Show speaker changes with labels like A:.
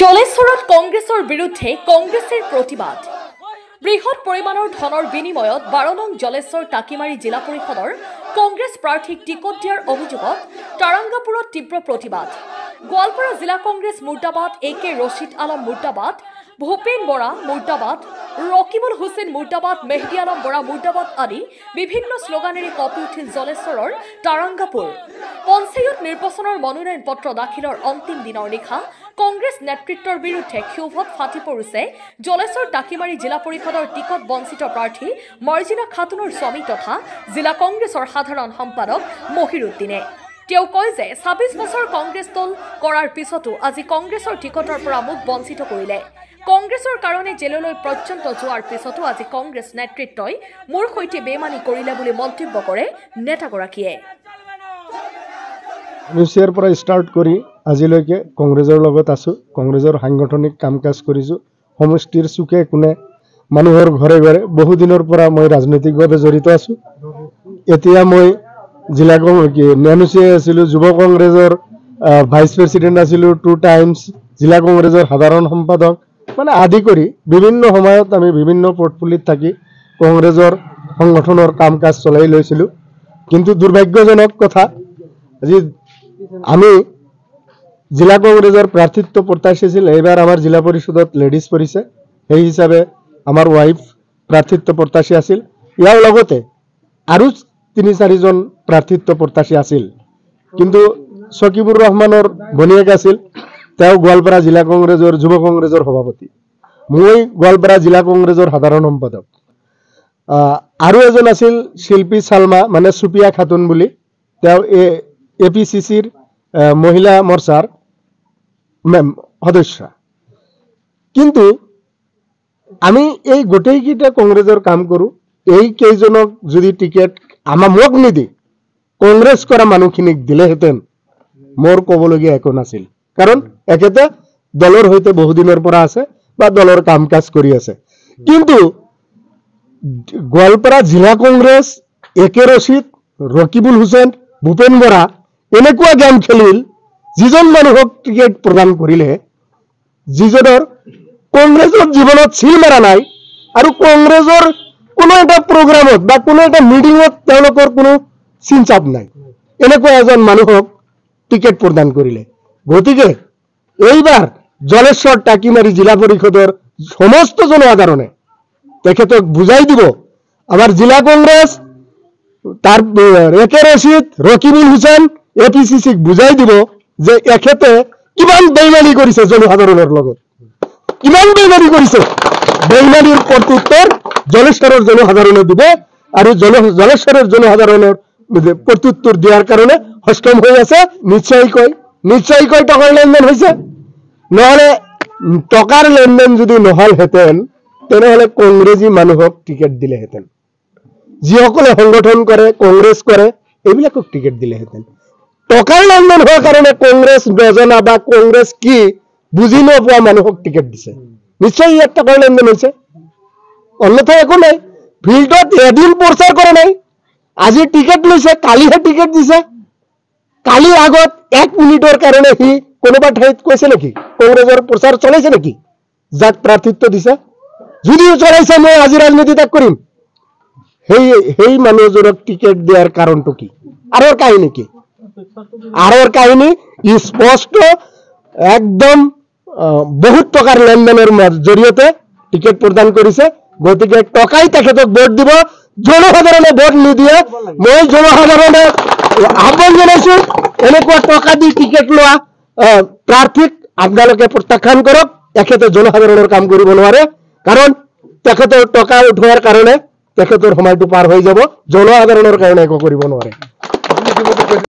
A: জলেশ্বৰত কংগ্ৰেছৰ বিৰুদ্ধে কংগ্ৰেছৰ প্ৰতিবাদ। বৃহৎ পৰিমাণৰ ধনৰ বিনিময়ত 12 নং জলেশ্বৰ টাকিমাৰী জিলা পৰিষদৰ কংগ্ৰেছ প্ৰাৰ্থীক টিকট দিয়াৰ অভিযোগত তাৰাংগাপুৰত তীব্ৰ প্ৰতিবাদ। গোৱালপাৰা জিলা কংগ্ৰেছ মুৰ্দাবাদ, একে ৰছিদ আলম মুৰ্দাবাদ, ভূপেন বৰা মুৰ্দাবাদ, ৰকিবুল হুছেইন মুৰ্দাবাদ, মেহদি আলম বৰা মুৰ্দাবাদ আদি বিভিন্ন শ্লোগানেৰে কঁপি উঠিল জলেশ্বৰৰ তাৰাংগাপুৰ। পঞ্চায়ত নিৰ্বাচনৰ মনোনয়ন পত্ৰ দাখিলৰ অন্তিম দিনৰ নিশা কংগ্ৰেছ নেতৃত্বৰ বিৰুদ্ধে ক্ষোভত ফাটি পৰিছে জলেশ্বৰ টাকিমাৰী জিলা পৰিষদৰ টিকট বঞ্চিত প্ৰাৰ্থী মৰ্জিনা খাতুনৰ স্বামী তথা জিলা কংগ্ৰেছৰ সাধাৰণ সম্পাদক মহিৰুদ্দিনে। তেওঁ কয় যে ২৬ বছৰ কংগ্ৰেছ দল কৰাৰ পিছতো আজি কংগ্ৰেছৰ টিকটৰ পৰা মুখ বঞ্চিত কৰিলে। কংগ্ৰেছৰ কাৰণে জেললৈ পৰ্যন্ত যোৱাৰ পিছতো আজি কংগ্ৰেছ নেতৃত্বই মোৰ সৈতে বেমানি কৰিলে বুলি মন্তব্য কৰে নেতাগৰাকীয়ে।
B: নিউজৰ পৰা ষ্টাৰ্ট কৰি আজিলৈকে কংগ্ৰেছৰ লগত আছো, কংগ্ৰেছৰ সাংগঠনিক কাম কাজ কৰিছো, সমষ্টিৰ চুকে কোণে মানুহৰ ঘৰে ঘৰে বহুদিনৰ পৰা মই ৰাজনৈতিকভাৱে জড়িত আছো। এতিয়া মই জিলা নেনুচিয়াই আছিলো, যুৱ কংগ্ৰেছৰ ভাইচ প্ৰেচিডেণ্ট আছিলো, 2 টাইমছ জিলা কংগ্ৰেছৰ সাধাৰণ সম্পাদক, মানে আদি কৰি বিভিন্ন সময়ত আমি বিভিন্ন পৰ্টফলিত থাকি কংগ্ৰেছৰ সংগঠনৰ কাম কাজ চলাই লৈছিলো। কিন্তু দুৰ্ভাগ্যজনক কথা, আজি আমি জিলা কংগ্ৰেছৰ প্ৰাৰ্থিত্ব প্ৰত্যাশী আছিল। এইবাৰ আমাৰ জিলা পৰিষদত লেডিজ পৰিছে, সেই হিচাপে আমাৰ ৱাইফ প্ৰাৰ্থিত্ব প্ৰত্যাশী আছিল। ইয়াৰ লগতে আৰু ৩-৪জন প্ৰাৰ্থিত্ব প্ৰত্যাশী আছিল, কিন্তু চকিবুৰ ৰহমানৰ ভনীয়েক আছিল, তেওঁ গোৱালপাৰা জিলা কংগ্ৰেছৰ যুৱ কংগ্ৰেছৰ সভাপতি, মই গোৱালপাৰা জিলা কংগ্ৰেছৰ সাধাৰণ সম্পাদক। আৰু এজন আছিল শিল্পী চালমা, মানে চুপিয়া খাতুন বুলি, তেওঁ APCCৰ মহিলা মৰ্চাৰ সদস্য। কিন্তু আমি এই গোটেইকেইটা কংগ্ৰেছৰ কাম কৰোঁ। এই কেইজনক যদি টিকেট মোক নিদি কংগ্ৰেছ কৰা মানুহখিনিক দিলেহেঁতেন মোৰ ক'বলগীয়া একো নাছিল, কাৰণ একেটা দলৰ সৈতে বহুদিনৰ পৰা আছে বা দলৰ কাম কাজ কৰি আছে। কিন্তু গোৱালপাৰা জিলা কংগ্ৰেছ, একে ৰছিদ, ৰকিবুল হুছেইন, ভূপেন বৰা এনেকুৱা গেম খেলিল, যিজন মানুহক টিকেট প্ৰদান কৰিলে, যিজনৰ কংগ্ৰেছৰ জীৱনত চিল মাৰা নাই আৰু কংগ্ৰেছৰ কোনো এটা প্ৰগ্ৰামত বা কোনো এটা মিটিঙত তেওঁলোকৰ কোনো চিনচাপ নাই, এনেকুৱা এজন মানুহক টিকেট প্ৰদান কৰিলে। গতিকে এইবাৰ জলেশ্বৰ টাকিমাৰী জিলা পৰিষদৰ সমস্ত জনসাধাৰণে তেখেতক বুজাই দিব, আমাৰ জিলা কংগ্ৰেছ, তাৰ একে ৰছিদ, ৰকিবুল হুছেইন, APCCক বুজাই দিব যে এখেতে কিমান বেইমানি কৰিছে জনসাধাৰণৰ লগত, কিমান বেইমানি কৰিছে। বেইমানিৰ প্ৰত্যুত্তৰ জলেশ্বৰৰ জনসাধাৰণে দিব আৰু জলেশ্বৰৰ জনসাধাৰণৰ প্ৰত্যুত্তৰ দিয়াৰ কাৰণে সক্ষম হৈ আছে। নিশ্চয়কৈ টকাৰ লেনদেন হৈছে, নহ'লে টকাৰ লেনদেন যদি নহলহেঁতেন তেনেহ'লে কংগ্ৰেছী মানুহক টিকেট দিলেহেঁতেন, যিসকলে সংগঠন কৰে, কংগ্ৰেছ কৰে, এইবিলাকক টিকেট দিলেহেঁতেন। টকাৰ লেনদেন হোৱাৰ কাৰণে কংগ্ৰেছ নজনা বা কংগ্ৰেছ কি বুজি নোপোৱা মানুহক টিকেট দিছে। নিশ্চয় ইয়াত টকাৰ লেনদেন হৈছে, অন্যথা একো নাই। ফিল্ডত এদিন প্ৰচাৰ কৰা নাই, আজি টিকেট লৈছে, কালিহে টিকেট দিছে। কালি আগত 1 মিনিটৰ কাৰণে সি কোনোবা ঠাইত কৈছে নেকি কংগ্ৰেছৰ প্ৰচাৰ চলাইছে নেকি? যাক প্ৰাৰ্থিত্ব দিছে, যদিও চলাইছে মই আজি ৰাজনীতি ত্যাগ কৰিম, সেই মানুহজনক টিকেট দিয়াৰ কাৰণটো কি? আৰৰ কাহিনী কি? আৰৰ কাহিনী স্পষ্ট, একদম বহুত টকাৰ লেনদেনৰ জৰিয়তে টিকেট প্ৰদান কৰিছে। গতিকে টকাই তেখেতক ভোট দিব, জনসাধাৰণে ভোট নিদিয়ে। মই জনসাধাৰণক আহ্বান জনাইছো, এনেকুৱা টকা দি টিকেট লোৱা প্ৰাৰ্থীক আপোনালোকে প্ৰত্যাখ্যান কৰক। এখেতে জনসাধাৰণৰ কাম কৰিব নোৱাৰে, কাৰণ তেখেতৰ টকা উঠোৱাৰ কাৰণে তেখেতৰ সময়টো পাৰ হৈ যাব, জনসাধাৰণৰ কাৰণে একো কৰিব নোৱাৰে।